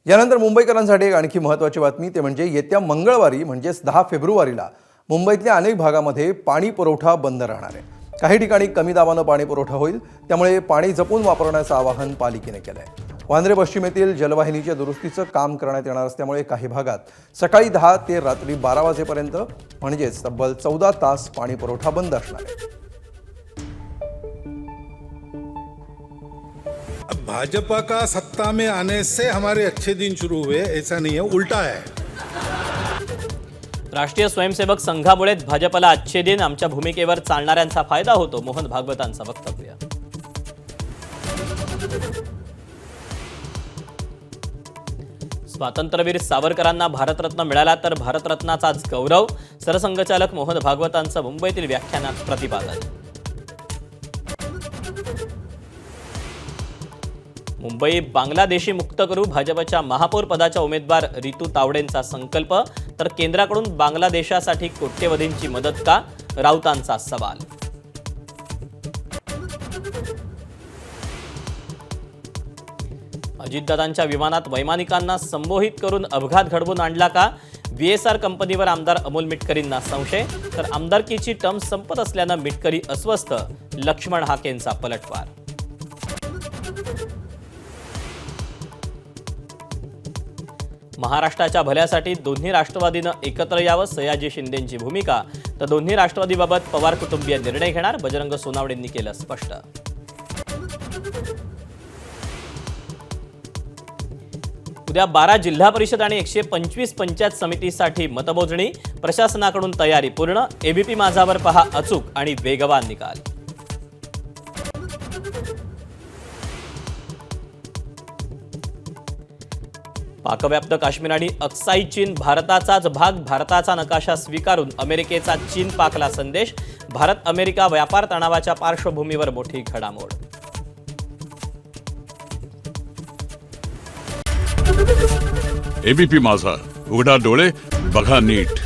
यानंतर मुंबईकरांसाठी एक आणखी महत्त्वाची बातमी ते म्हणजे येत्या मंगळवारी म्हणजेच 10 फेब्रुवारीला मुंबईतल्या अनेक भागामध्ये पाणी पुरवठा बंद राहणार आहे। काही ठिकाणी कमी दाबानं पाणी पुरवठा होईल, त्यामुळे पाणी जपून वापरण्याचं आवाहन पालिकेने केलं आहे। वांद्रे पश्चिमेतील जलवाहिनीच्या दुरुस्तीचं काम करण्यात येणार असल्यामुळे काही भागात सकाळी 10 ते रात्री 12 वाजेपर्यंत म्हणजेच तब्बल 14 तास पाणी पुरवठा बंद असणार आहे। भाजपा का सत्ता में आने से हमारे अच्छे दिन शुरू हुए, ऐसा नहीं है, उल्टा है। राष्ट्रीय स्वयंसेवक संघामुळे भाजपला अच्छे दिन, आमच्या भूमिकेवर चालणाऱ्यांचा फायदा होतो, मोहन भागवतांचं वक्तव्य। स्वातंत्र्यवीर सावरकरांना भारतरत्न मिळाला तर भारतरत्नाचाच गौरव, सरसंघचालक मोहन भागवतांचं मुंबईतील व्याख्यानात प्रतिपादन। मुंबई बांगलादेशी मुक्त करू, भाजपच्या महापौर पदाच्या उमेदवार रितू तावडेंचा संकल्प, तर केंद्राकडून बांगलादेशासाठी कोट्यवधींची मदत का, राऊतांचा सवाल। अजितदादांच्या विमानात वैमानिकांना संबोधित करून अपघात घडवून आणला का, VSR कंपनीवर आमदार अमोल मिटकरींना संशय, तर आमदारकीची टर्म संपत असल्यानं मिटकरी अस्वस्थ, लक्ष्मण हाकेंचा पलटवार। महाराष्ट्राच्या भल्यासाठी दोन्ही राष्ट्रवादीनं एकत्र यावं, सयाजी शिंदेंची भूमिका, तर दोन्ही राष्ट्रवादीबाबत पवार कुटुंबीय निर्णय घेणार, बजरंग सोनावडेंनी केलं स्पष्ट। उद्या 12 जिल्हा परिषद आणि 125 पंचायत समितीसाठी मतमोजणी, प्रशासनाकडून तयारी पूर्ण, ABP माझावर पहा अचूक आणि वेगवान निकाल। पाकव्याप्त काश्मीर आणि अक्साई चीन भारताचाच भाग, भारताचा नकाशा स्वीकारून अमेरिकेचा चीन पाकला संदेश, भारत अमेरिका व्यापार तणावाच्या पार्श्वभूमीवर मोठी घडामोड। ABP माझा, उघडा डोळे बघा नीट।